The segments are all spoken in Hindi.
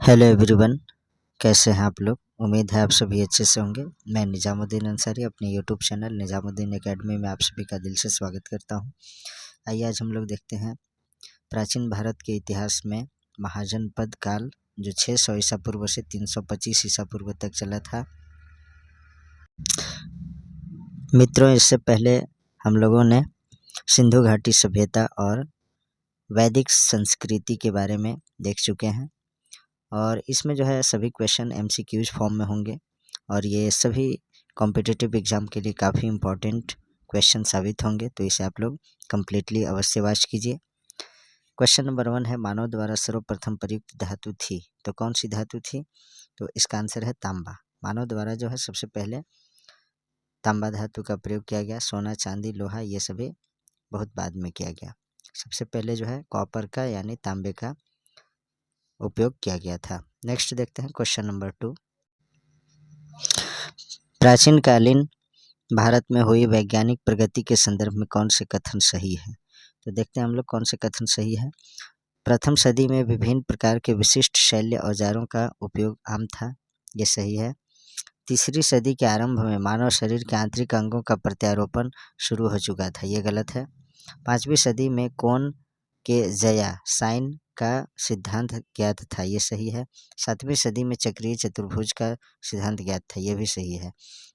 हेलो एवरीवन, कैसे हैं आप लोग। उम्मीद है आप सभी अच्छे से होंगे। मैं निजामुद्दीन अंसारी अपने यूट्यूब चैनल निजामुद्दीन एकेडमी में आप सभी का दिल से स्वागत करता हूं। आइए आज हम लोग देखते हैं प्राचीन भारत के इतिहास में महाजनपद काल जो 600 ईसा पूर्व से 325 ईसा पूर्व तक चला था। मित्रों, इससे पहले हम लोगों ने सिंधु घाटी सभ्यता और वैदिक संस्कृति के बारे में देख चुके हैं और इसमें जो है सभी क्वेश्चन MCQs फॉर्म में होंगे और ये सभी कॉम्पिटिटिव एग्ज़ाम के लिए काफ़ी इम्पोर्टेंट क्वेश्चन साबित होंगे, तो इसे आप लोग कम्प्लीटली अवश्य वॉच कीजिए। क्वेश्चन नंबर 1 है, मानव द्वारा सर्वप्रथम प्रयुक्त धातु थी, तो कौन सी धातु थी? तो इसका आंसर है तांबा। मानव द्वारा जो है सबसे पहले तांबा धातु का प्रयोग किया गया। सोना, चांदी, लोहा ये सभी बहुत बाद में किया गया। सबसे पहले जो है कॉपर का यानी तांबे का उपयोग किया गया था। नेक्स्ट देखते हैं क्वेश्चन नंबर 2। प्राचीन कालीन भारत में हुई वैज्ञानिक प्रगति के संदर्भ में कौन से कथन सही है? तो देखते हैं हम लोग कौन से कथन सही है। प्रथम सदी में विभिन्न प्रकार के विशिष्ट शैल्य औजारों का उपयोग आम था, ये सही है। तीसरी सदी के आरंभ में मानव शरीर के आंतरिक अंगों का प्रत्यारोपण शुरू हो चुका था, ये गलत है। 5वीं सदी में कोण के जया साइन का सिद्धांत ज्ञात था, ये सही है। 7वीं सदी में चक्रीय चतुर्भुज का सिद्धांत ज्ञात था, ये भी सही है।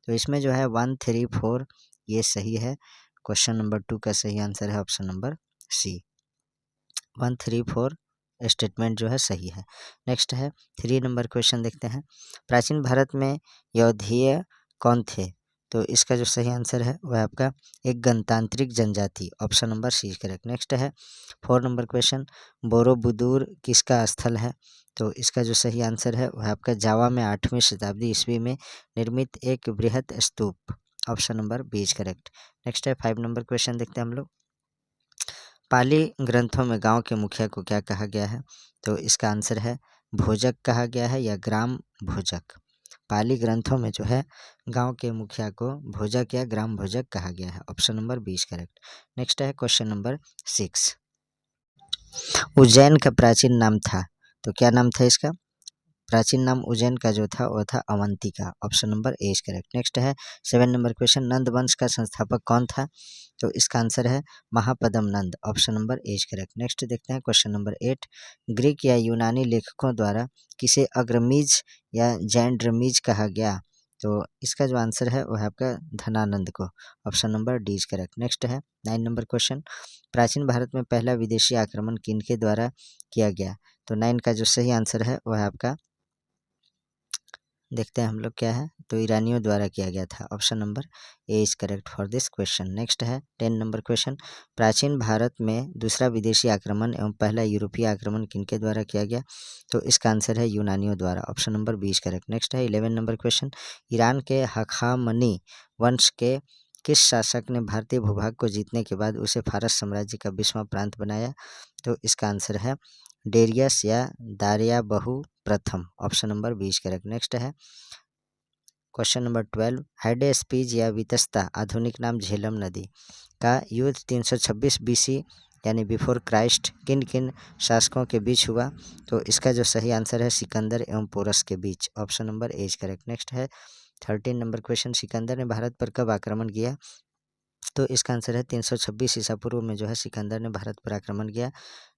तो इसमें जो है 1, 3, 4 ये सही है। क्वेश्चन नंबर 2 का सही आंसर है ऑप्शन नंबर सी। 1, 3, 4 स्टेटमेंट जो है सही है। नेक्स्ट है 3 नंबर क्वेश्चन देखते हैं। प्राचीन भारत में यौधेय कौन थे? तो इसका जो सही आंसर है वह आपका एक गणतांत्रिक जनजाति, option number C correct. Next है 4 नंबर क्वेश्चन, बोरोबुदूर किसका स्थल है? तो इसका जो सही आंसर है वह आपका जावा में 8वीं शताब्दी ईस्वी में निर्मित एक बृहत स्तूप, option number B correct. Next है 5 नंबर क्वेश्चन देखते हैं हम लोग। पाली ग्रंथों में गांव के मुखिया को क्या कहा गया है? तो इसका आंसर है भोजक कहा गया है या ग्राम भोजक। पाली ग्रंथों में जो है गांव के मुखिया को भोजक या ग्राम भोजक कहा गया है, ऑप्शन नंबर 20 करेक्ट। नेक्स्ट है क्वेश्चन नंबर 6। उज्जैन का प्राचीन नाम था, तो क्या नाम था इसका? प्राचीन नाम उज्जैन का जो था वह था Avantika, option number A is correct. Next है 7 नंबर क्वेश्चन, नंद वंश का संस्थापक कौन था? तो इसका आंसर है Mahapadma Nanda, option number A is correct. Next देखते हैं क्वेश्चन नंबर 8, ग्रीक या यूनानी लेखकों द्वारा किसे अग्रमीज या जैंड्रमीज कहा गया? तो इसका जो आंसर है वह आपका धनानंद को, option number D is correct. Next है 9 नंबर क्वेश्चन, प्राचीन भारत में पहला विदेशी आक्रमण किनके द्वारा किया गया? तो 9 का जो सही आंसर है वह आपका देखते हैं हम लोग क्या है, तो ईरानियों द्वारा किया गया था, option number A is correct for this question. Next है 10 नंबर क्वेश्चन, प्राचीन भारत में दूसरा विदेशी आक्रमण एवं पहला यूरोपीय आक्रमण किनके द्वारा किया गया? तो इसका आंसर है यूनानियों द्वारा, ऑप्शन नंबर 20 करेक्ट। नेक्स्ट है 11 नंबर क्वेश्चन, ईरान के हखामनी वंश के किस शासक ने भारतीय भूभाग को जीतने के बाद उसे फारस साम्राज्य का 20वां प्रांत बनाया? तो इसका आंसर है डेरियस या दारियाबहु प्रथम, ऑप्शन नंबर 20 करेक्ट। नेक्स्ट है क्वेश्चन नंबर 12, हाइडेस्पीज या वितस्ता आधुनिक नाम झेलम नदी का युद्ध 326 BC यानी बिफोर क्राइस्ट किन किन शासकों के बीच हुआ? तो इसका जो सही आंसर है सिकंदर एवं पोरस के बीच, option number A is correct. Next है 13 नंबर क्वेश्चन, सिकंदर ने भारत पर कब आक्रमण किया? तो इसका आंसर है 326 ईसा पूर्व में जो है सिकंदर ने भारत पर आक्रमण किया।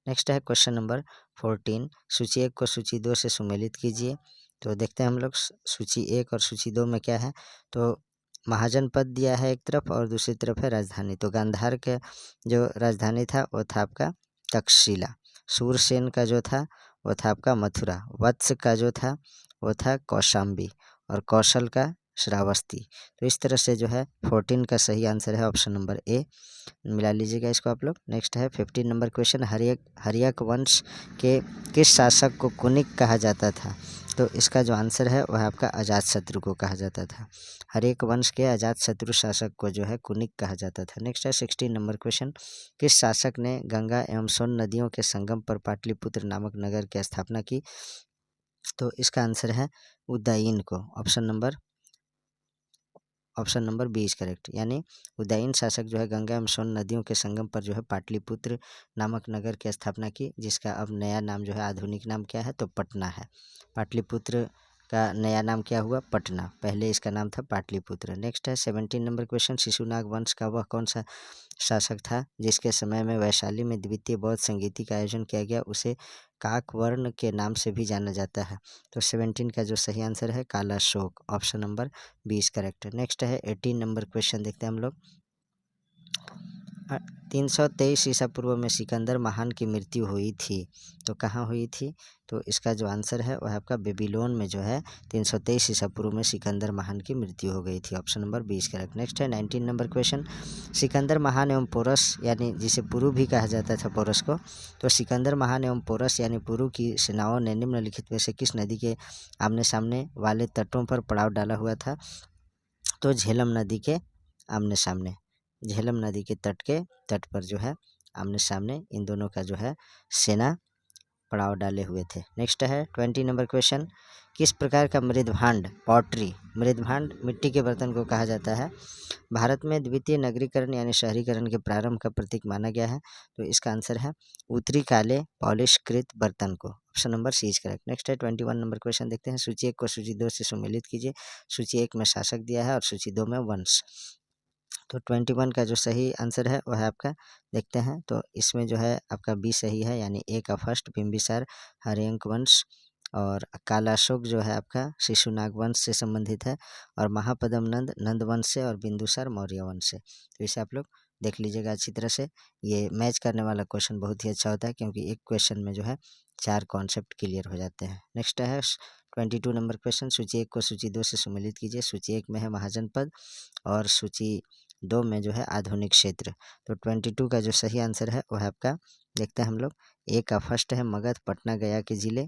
नेक्स्ट है क्वेश्चन नंबर 14, सूची 1 को सूची 2 से सुमेलित कीजिए। तो देखते हैं हम लोग सूची 1 और सूची 2 में क्या है। तो महाजनपद दिया है एक तरफ और दूसरी तरफ है राजधानी। तो गांधार के जो राजधानी था वो था आपका तक्षशिला, सूरसेन का जो था वो था आपका मथुरा, वत्स का जो था वो था कौशाम्बी और कौशल का श्रावस्ती। तो इस तरह से जो है 14 का सही आंसर है ऑप्शन नंबर ए, मिला लीजिएगा इसको आप लोग। नेक्स्ट है 15 नंबर क्वेश्चन, हर्यक वंश के किस शासक को कुनिक कहा जाता था? तो इसका जो आंसर है वह आपका अजातशत्रु को कहा जाता था। हर्यक वंश के अजातशत्रु शासक को जो है कुनिक कहा जाता था। नेक्स्ट है 16 नंबर क्वेश्चन, किस शासक ने गंगा एवं सोन नदियों के संगम पर पाटलिपुत्र नामक नगर की स्थापना की? तो इसका आंसर है उदयीन को, option number option number B is correct. यानी उदयन शासक जो है गंगा एवं सोन नदियों के संगम पर जो है पाटलिपुत्र नामक नगर की स्थापना की, जिसका अब नया नाम जो है आधुनिक नाम क्या है तो पटना है। पाटलिपुत्र का नया नाम क्या हुआ पटना, पहले इसका नाम था पाटलिपुत्र। नेक्स्ट है 17 नंबर क्वेश्चन, शिशुनाग वंश का वह कौन सा शासक था जिसके समय में वैशाली में द्वितीय बौद्ध संगीति का आयोजन किया गया, उसे काकवर्ण के नाम से भी जाना जाता है। तो 17 का जो सही आंसर है Kalashoka, option number 20 correct. Next है 18 नंबर क्वेश्चन देखते हैं हम लोग। 323 ईसा पूर्व में सिकंदर महान की मृत्यु हुई थी, तो कहाँ हुई थी, तो इसका जो आंसर है वह आपका बेबीलोन में जो है 323 ईसा पूर्व में सिकंदर महान की मृत्यु हो गई थी, ऑप्शन नंबर 20 करेक्ट। नेक्स्ट है 19 नंबर क्वेश्चन, सिकंदर महान एवं पोरस यानी जिसे पुरु भी कहा जाता था पोरस को, तो सिकंदर महान एवं पोरस यानी पुरु की सेनाओं ने निम्नलिखित में से किस नदी के आमने सामने वाले तटों पर पड़ाव डाला हुआ था, तो झेलम नदी के आमने सामने, झेलम नदी के तट पर जो है आमने सामने इन दोनों का जो है सेना पड़ाव डाले हुए थे। नेक्स्ट है 20 नंबर क्वेश्चन, किस प्रकार का मृदभांड पॉटरी, मृदभांड मिट्टी के बर्तन को कहा जाता है, भारत में द्वितीय नगरीकरण यानी शहरीकरण के प्रारंभ का प्रतीक माना गया है, तो इसका आंसर है उत्तरी काले पॉलिशकृत बर्तन को, option number C is correct. Next है 21 नंबर क्वेश्चन देखते हैं, सूची 1 को सूची 2 से सुमेलित कीजिए। सूची 1 में शासक दिया है और सूची 2 में वंश। तो 21 का जो सही आंसर है वह है आपका देखते हैं, तो इसमें जो है आपका बी सही है, यानी ए का फर्स्ट बिंबिसार हर्यंक वंश, और कालाशोक जो है आपका शिशुनाग वंश से संबंधित है, और महापद्म नंद नंद वंश से, और बिंदुसार मौर्य वंश से। तो इसे आप लोग देख लीजिएगा अच्छी तरह से। ये मैच करने वाला क्वेश्चन बहुत ही अच्छा होता है क्योंकि एक क्वेश्चन में जो है 4 कॉन्सेप्ट क्लियर हो जाते हैं। नेक्स्ट है 22 नंबर क्वेश्चन, सूची 1 को सूची 2 से सुमेलित कीजिए। सूची 1 में है महाजनपद और सूची 2 में जो है आधुनिक क्षेत्र। तो 22 का जो सही आंसर है वह आपका देखते हैं हम लोग, ए का फर्स्ट है मगध पटना गया के ज़िले,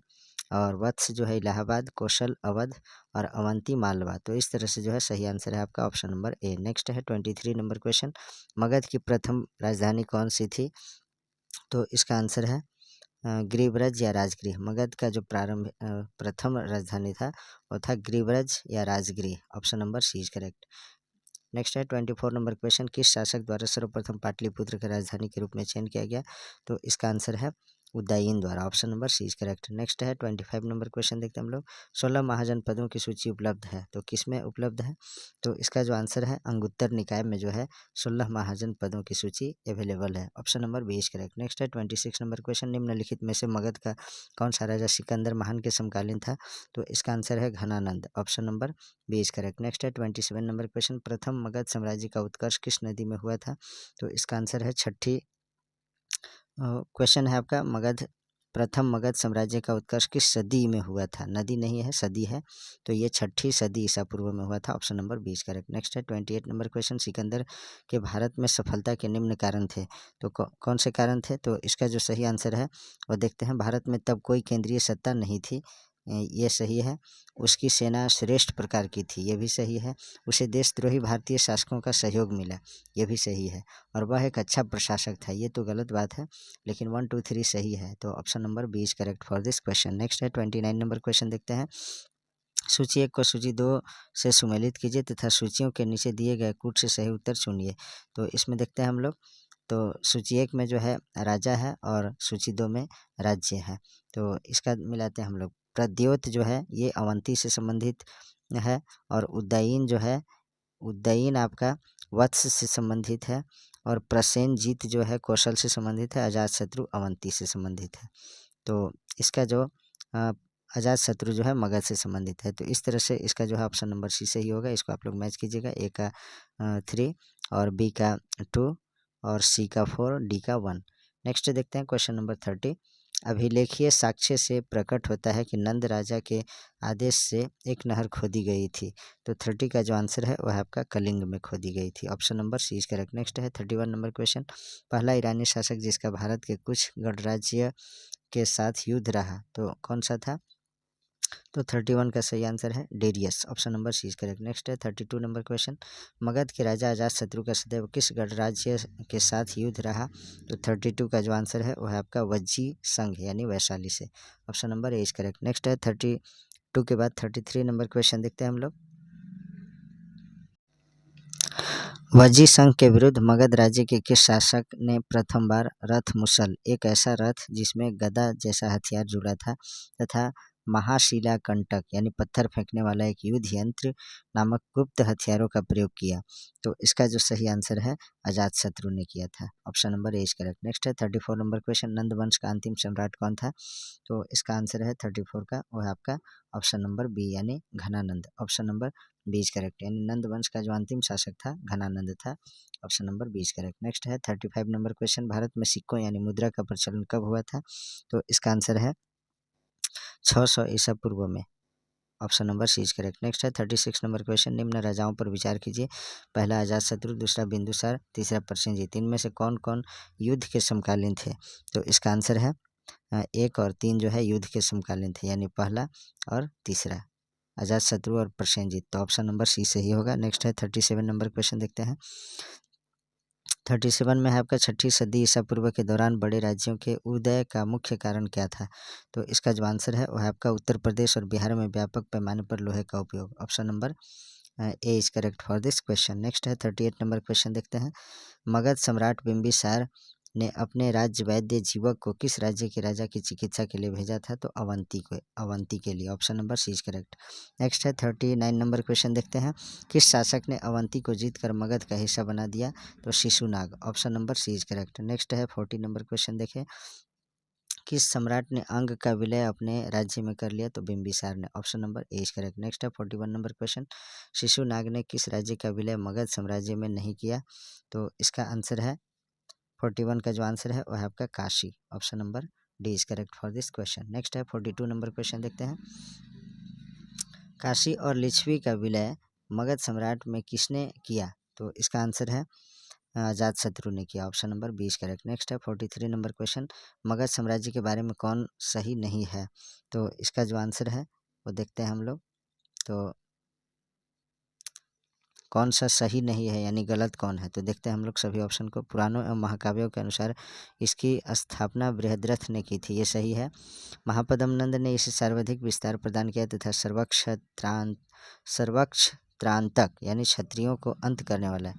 और वत्स जो है इलाहाबाद, कौशल अवध, और अवंती मालवा। तो इस तरह से जो है सही आंसर है आपका ऑप्शन नंबर ए। नेक्स्ट है 23 नंबर क्वेश्चन, मगध की प्रथम राजधानी कौन सी थी, तो इसका आंसर है गिरिब्रज या राजगृह। मगध का जो प्रथम राजधानी था वो था गिरिब्रज या Rajgriha, option number C is correct. Next है 24 नंबर क्वेश्चन, किस शासक द्वारा सर्वप्रथम पाटलिपुत्र की राजधानी के रूप में चयन किया गया, तो इसका आंसर है उदयन द्वारा, option number C is correct. Next है 25 नंबर क्वेश्चन देखते हैं हम लोग, 16 महाजनपदों की सूची उपलब्ध है, तो किस में उपलब्ध है, तो इसका जो आंसर है अंगुत्तर निकाय में जो है 16 महाजनपदों की सूची अवेलेबल है, option number B is correct. Next है 26 नंबर क्वेश्चन, निम्नलिखित में से मगध का कौन सा राजा सिकंदर महान के समकालीन था, तो इसका आंसर है Ghananand, option number B is correct. Next है 27 नंबर क्वेश्चन, प्रथम मगध साम्राज्य का उत्कर्ष किस नदी में हुआ था, तो इसका आंसर है छठी क्वेश्चन है आपका, प्रथम मगध साम्राज्य का उत्कर्ष किस सदी में हुआ था, नदी नहीं है सदी है, तो ये छठी सदी ईसा पूर्व में हुआ था, ऑप्शन नंबर 20 करेक्ट। नेक्स्ट है 28 नंबर क्वेश्चन, सिकंदर के भारत में सफलता के निम्न कारण थे, तो कौन से कारण थे, तो इसका जो सही आंसर है वो देखते हैं, भारत में तब कोई केंद्रीय सत्ता नहीं थी, ये सही है, उसकी सेना श्रेष्ठ प्रकार की थी, ये भी सही है, उसे देशद्रोही भारतीय शासकों का सहयोग मिला, ये भी सही है, और वह एक अच्छा प्रशासक था, ये तो गलत बात है, लेकिन 1 2 3 सही है, तो option number B is correct for this question. Next है 29 नंबर क्वेश्चन देखते हैं, सूची 1 को सूची 2 से सुमेलित कीजिए तथा सूचियों के नीचे दिए गए कूट से सही उत्तर चुनिए। तो इसमें देखते हैं हम लोग, तो सूची 1 में जो है राजा है और सूची 2 में राज्य है, तो इसका मिलाते हैं हम लोग, प्रद्योत जो है ये अवंती से संबंधित है, और उदयन जो है उदयन आपका वत्स से संबंधित है, और प्रसेनजीत जो है कौशल से संबंधित है, अजातशत्रु अवंती से संबंधित है, तो इसका जो अजातशत्रु जो है मगध से संबंधित है, तो इस तरह से इसका जो है ऑप्शन नंबर सी सही होगा, इसको आप लोग मैच कीजिएगा, ए का 3 और बी का 2 और सी का 4 डी का 1। नेक्स्ट देखते हैं क्वेश्चन नंबर 30, अभिलेखीय साक्ष्य से प्रकट होता है कि नंद राजा के आदेश से एक नहर खोदी गई थी, तो 30 का जो आंसर है वह आपका कलिंग में खोदी गई थी, option number C is correct. Next है 31 नंबर क्वेश्चन, पहला ईरानी शासक जिसका भारत के कुछ गणराज्य के साथ युद्ध रहा, तो कौन सा था, तो 31 का सही आंसर है Darius, option number C is correct. Next है 32 नंबर क्वेश्चन, मगध के राजा अजातशत्रु का सदैव किस गणराज्य के साथ युद्ध रहा, तो 32 का जो आंसर है वह है आपका वज्जी संघ यानी वैशाली से, option number A is correct. Next है 32 के बाद 33 नंबर क्वेश्चन देखते हैं हम लोग, वजी संघ के विरुद्ध मगध राज्य के किस शासक ने प्रथम बार रथ मुसल, एक ऐसा रथ जिसमें गदा जैसा हथियार जुड़ा था, तथा महाशिला कंटक यानी पत्थर फेंकने वाला एक युद्ध यंत्र नामक गुप्त हथियारों का प्रयोग किया? तो इसका जो सही आंसर है अजात शत्रु ने किया था। Option number A is correct. Next है 34 नंबर क्वेश्चन, नंद वंश का अंतिम सम्राट कौन था? तो इसका आंसर है 34 का वो है आपका ऑप्शन नंबर बी यानी Ghananand. Option number B is correct, यानी नंद वंश का जो अंतिम शासक था घनानंद था। Option number B is correct. Next है 35 नंबर क्वेश्चन, भारत में सिक्कों यानी मुद्रा का प्रचलन कब हुआ था? तो इसका आंसर है 600 ईसा पूर्व में। Option number C is correct. Next है 36 नंबर क्वेश्चन, निम्न राजाओं पर विचार कीजिए। पहला अजातशत्रु, दूसरा बिंदुसार, तीसरा प्रसेनजीत। इनमें से कौन कौन युद्ध के समकालीन थे? तो इसका आंसर है 1 और 3 जो है युद्ध के समकालीन थे, यानी पहला और तीसरा अजातशत्रु और प्रसेनजीत। तो ऑप्शन नंबर सी सही होगा। नेक्स्ट है 37 नंबर क्वेश्चन देखते हैं। 37 में है आपका 6ठी सदी ईसा पूर्व के दौरान बड़े राज्यों के उदय का मुख्य कारण क्या था? तो इसका जो आंसर है वह है आपका उत्तर प्रदेश और बिहार में व्यापक पैमाने पर लोहे का उपयोग। Option number A is correct for this question. Next है 38 नंबर क्वेश्चन देखते हैं। मगध सम्राट बिंबिसार ने अपने राज्य वैद्य जीवक को किस राज्य के राजा की चिकित्सा के लिए भेजा था? तो अवंती के लिए। Option number C is correct. Next है 39 नंबर क्वेश्चन देखते हैं। किस शासक ने अवंती को जीतकर मगध का हिस्सा बना दिया? तो Shishunaga. Option number C is correct. Next है 40 नंबर क्वेश्चन देखें। किस सम्राट ने अंग का विलय अपने राज्य में कर लिया? तो बिंबिसार ने। Option number A is correct. Next है 41 नंबर क्वेश्चन, शिशुनाग ने किस राज्य का विलय मगध साम्राज्य में नहीं किया? तो इसका आंसर है 41 का जो आंसर है वह है आपका Kashi. Option number D is correct for this question. Next है 42 नंबर क्वेश्चन देखते हैं। काशी और लिच्छवी का विलय मगध सम्राट में किसने किया? तो इसका आंसर है अजात शत्रु ने किया। Option number 20 correct. नेक्स्ट है 43 नंबर क्वेश्चन, मगध साम्राज्य के बारे में कौन सही नहीं है? तो इसका जो आंसर है वो देखते हैं हम लोग। तो कौन सा सही नहीं है यानी गलत कौन है? तो देखते हैं हम लोग सभी ऑप्शन को। पुराणों एवं महाकाव्यों के अनुसार इसकी स्थापना बृहद्रथ ने की थी, ये सही है। महापद्म नंद ने इसे सर्वाधिक विस्तार प्रदान किया तथा सर्वक्षत्रांतक यानी क्षत्रियों को अंत करने वाला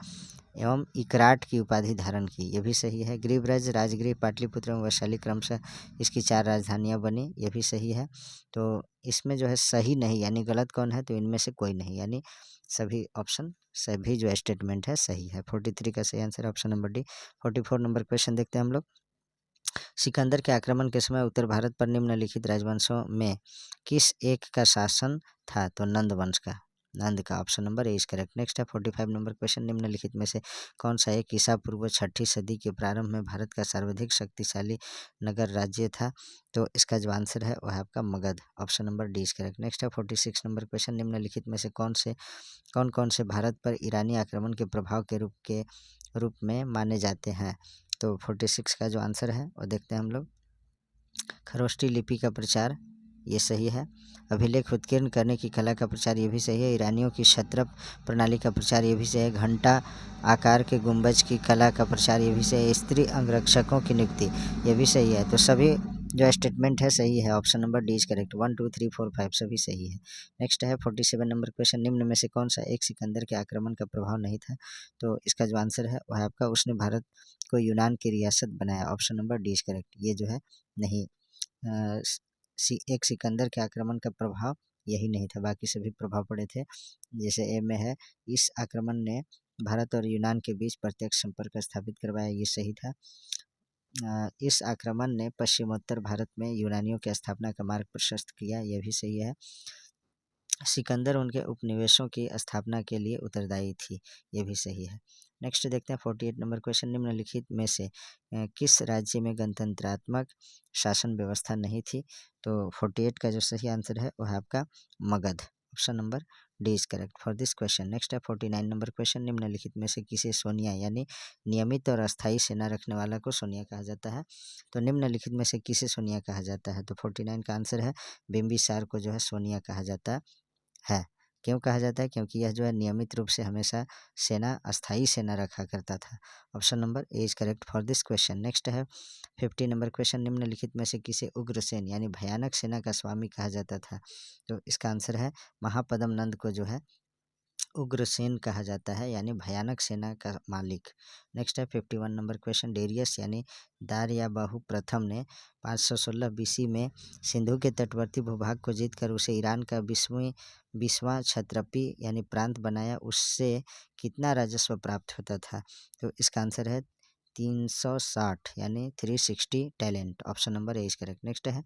एवं इकराट की उपाधि धारण की, ये भी सही है। गृहब्रज, राजगृह, पाटलिपुत्र एवं वैशाली क्रमशः इसकी 4 राजधानियां बनी, ये भी सही है। तो इसमें जो है सही नहीं यानी गलत कौन है? तो इनमें से कोई नहीं, यानी सभी ऑप्शन सभी जो स्टेटमेंट है सही है। 43 का सही answer option number D. 44 number question देखते हैं हम लोग। सिकंदर के आक्रमण के समय उत्तर भारत पर निम्नलिखित राजवंशों में किस एक का शासन था? तो नंद वंश का, नंद का। Option number A is correct. Next है 45 नंबर क्वेश्चन, निम्नलिखित में से कौन सा एक ईसा पूर्व 6ठी सदी के प्रारंभ में भारत का सर्वाधिक शक्तिशाली नगर राज्य था? तो इसका जो आंसर है वह है आपका Magadh. Option number D is correct. Next है 46 नंबर क्वेश्चन, निम्नलिखित में से कौन कौन से भारत पर ईरानी आक्रमण के प्रभाव के रूप में माने जाते हैं? तो 46 का जो आंसर है वो देखते हैं हम लोग। खरोष्टी लिपि का प्रचार, ये सही है। अभिलेख उत्कीर्ण करने की कला का प्रचार, ये भी सही है। ईरानियों की क्षत्रप प्रणाली का प्रचार, ये भी सही है। घंटा आकार के गुंबज की कला का प्रचार, ये भी सही है। स्त्री अंगरक्षकों की नियुक्ति, ये भी सही है। तो सभी जो स्टेटमेंट है सही है। Option number D is correct. 1 2 3 4 5 सभी सही है। नेक्स्ट है 47 नंबर क्वेश्चन, निम्न में से कौन सा एक सिकंदर के आक्रमण का प्रभाव नहीं था? तो इसका जो आंसर है वह आपका उसने भारत को यूनान की रियासत बनाया। Option number D is correct. ये जो है नहीं, एक सिकंदर के आक्रमण का प्रभाव यही नहीं था, बाकी सभी प्रभाव पड़े थे। जैसे ए में है, इस आक्रमण ने भारत और यूनान के बीच प्रत्यक्ष संपर्क स्थापित करवाया, ये सही था। इस आक्रमण ने पश्चिमोत्तर भारत में यूनानियों की स्थापना का मार्ग प्रशस्त किया, यह भी सही है। सिकंदर उनके उपनिवेशों की स्थापना के लिए उत्तरदायी थी, ये भी सही है। नेक्स्ट देखते हैं 48 नंबर क्वेश्चन, निम्नलिखित में से किस राज्य में गणतंत्रात्मक शासन व्यवस्था नहीं थी? तो 48 का जो सही आंसर है वह है आपका Magadh. Option number D is correct for this question. Next है 49 नंबर क्वेश्चन, निम्नलिखित में से किसे सोनिया यानी नियमित और अस्थायी सेना रखने वाला को सोनिया कहा जाता है? तो निम्नलिखित में से किसे सोनिया कहा जाता है? तो 49 का आंसर है बिंबिसार को जो है सोनिया कहा जाता है। क्यों कहा जाता है? क्योंकि यह जो है नियमित रूप से हमेशा अस्थायी सेना रखा करता था। Option number A is correct for this question. Next है 50 नंबर क्वेश्चन, निम्नलिखित में से किसे उग्रसेन यानी भयानक सेना का स्वामी कहा जाता था? तो इसका आंसर है महापद्म नंद को जो है उग्रसेन कहा जाता है, यानी भयानक सेना का मालिक। नेक्स्ट है 51 नंबर क्वेश्चन, डेरियस यानी दार्याबाहु प्रथम ने 516 बीसी में सिंधु के तटवर्ती भूभाग को जीतकर उसे ईरान का 20वां क्षत्रपी यानी प्रांत बनाया। उससे कितना राजस्व प्राप्त होता था? तो इसका आंसर है 360 यानी 360 talent. Option number A is correct. Next है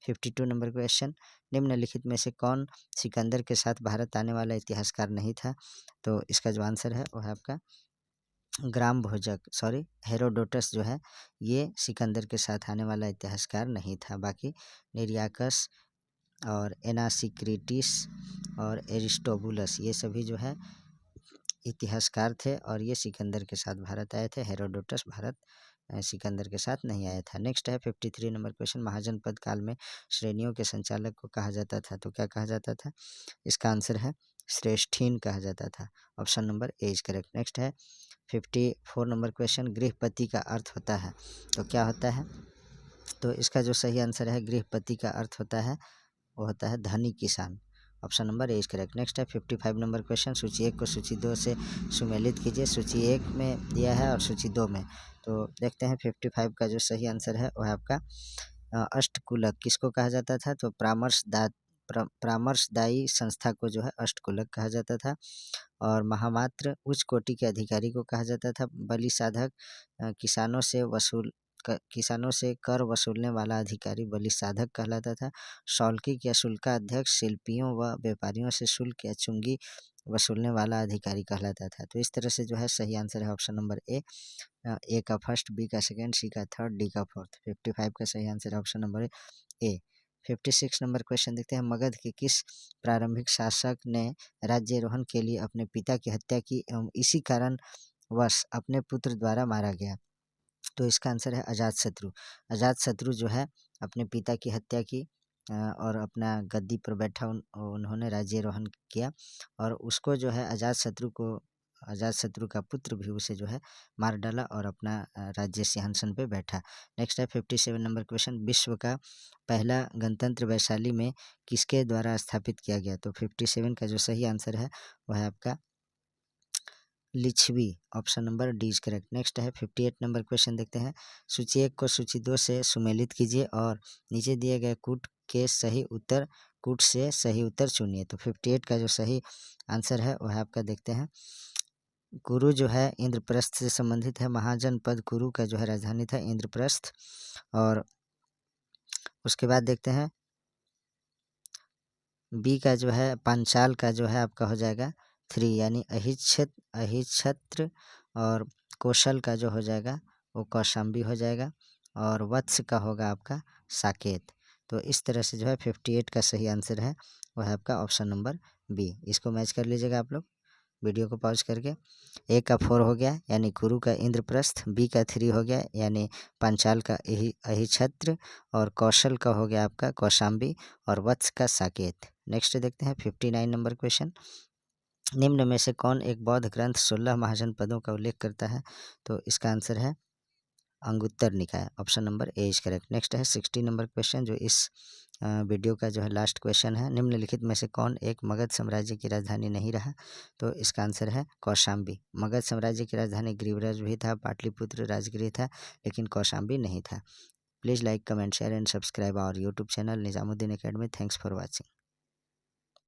52 नंबर क्वेश्चन, निम्नलिखित में से कौन सिकंदर के साथ भारत आने वाला इतिहासकार नहीं था? तो इसका जो आंसर है वो है आपका ग्राम भोजक, सॉरी हेरोडोटस जो है ये सिकंदर के साथ आने वाला इतिहासकार नहीं था। बाकी निरियाकस और एनासिक्रिटिस और एरिस्टोबुलस ये सभी जो है इतिहासकार थे और ये सिकंदर के साथ भारत आए थे। हेरोडोटस भारत सिकंदर के साथ नहीं आया था। नेक्स्ट है 53 नंबर क्वेश्चन, महाजनपद काल में श्रेणियों के संचालक को कहा जाता था, तो क्या कहा जाता था? इसका आंसर है श्रेष्ठीन कहा जाता था। Option number A is correct. Next है 54 नंबर क्वेश्चन, गृहपति का अर्थ होता है, तो क्या होता है? तो इसका जो सही आंसर है गृहपति का अर्थ होता है वो होता है धनी किसान। Option number A is correct. Next है 55 नंबर क्वेश्चन, सूची 1 को सूची 2 से सुमेलित कीजिए। सूची 1 में दिया है और सूची 2 में, तो देखते हैं 55 का जो सही आंसर है वह है आपका अष्टकुलक। किसको कहा जाता था? तो परामर्शदायी संस्था को जो है अष्टकुलक कहा जाता था। और महामात्र उच्च कोटि के अधिकारी को कहा जाता था बलि साधक। किसानों से कर वसूलने वाला अधिकारी बलि साधक कहलाता था। शौल्किक या शुल्काध्यक्ष शिल्पियों व व्यापारियों से शुल्क या चुंगी वसूलने वाला अधिकारी कहलाता था। तो इस तरह से जो है सही आंसर है ऑप्शन नंबर ए का फर्स्ट, बी का सेकंड, सी का थर्ड, डी का फोर्थ। 55 का सही आंसर है ऑप्शन नंबर ए। 56 नंबर क्वेश्चन देखते हैं, मगध के किस प्रारंभिक शासक ने राज्यारोहण के लिए अपने पिता की हत्या की एवं इसी कारण वश अपने पुत्र द्वारा मारा गया? तो इसका आंसर है अजातशत्रु। अजातशत्रु जो है अपने पिता की हत्या की और अपना गद्दी पर बैठा उन्होंने राज्यारोहण किया और उसको जो है अजातशत्रु का पुत्र भी उसे जो है मार डाला और अपना राज्य सिंहासन पे बैठा। नेक्स्ट है 57 नंबर क्वेश्चन, विश्व का पहला गणतंत्र वैशाली में किसके द्वारा स्थापित किया गया? तो 57 का जो सही आंसर है वह है आपका Lichchhavi. Option number D is correct. Next है 58 नंबर क्वेश्चन देखते हैं, सूची 1 को सूची 2 से सुमेलित कीजिए और नीचे दिए गए कूट से सही उत्तर चुनिए। तो 58 का जो सही आंसर है वह आपका देखते हैं कुरु जो है इंद्रप्रस्थ से संबंधित है। महाजनपद कुरु का जो है राजधानी था इंद्रप्रस्थ। और उसके बाद देखते हैं बी का जो है पांचाल का जो है आपका हो जाएगा 3 यानी अहिच्छत्र और कौशल का जो हो जाएगा वो कौशाम्बी हो जाएगा और वत्स का होगा आपका साकेत। तो इस तरह से जो है 58 का सही आंसर है वह है आपका ऑप्शन नंबर बी। इसको मैच कर लीजिएगा आप लोग वीडियो को पॉज करके। ए का 4 हो गया यानी कुरु का इंद्रप्रस्थ, बी का 3 हो गया यानी पांचाल का अहिच्छत्र और कौशल का हो गया आपका कौशाम्बी और वत्स का साकेत। नेक्स्ट देखते हैं 59 नंबर क्वेश्चन, निम्न में से कौन एक बौद्ध ग्रंथ 16 महाजनपदों का उल्लेख करता है? तो इसका आंसर है अंगुत्तर निकाय। Option number A is correct. Next है 60 नंबर क्वेश्चन जो इस वीडियो का जो है लास्ट क्वेश्चन है, निम्नलिखित में से कौन एक मगध साम्राज्य की राजधानी नहीं रहा? तो इसका आंसर है कौशाम्बी। मगध साम्राज्य की राजधानी गिरिव्रज भी था, पाटलिपुत्र राजगृह था, लेकिन कौशाम्बी नहीं था। Please like comment share and subscribe our YouTube channel Nizamuddin Academy. Thanks for watching.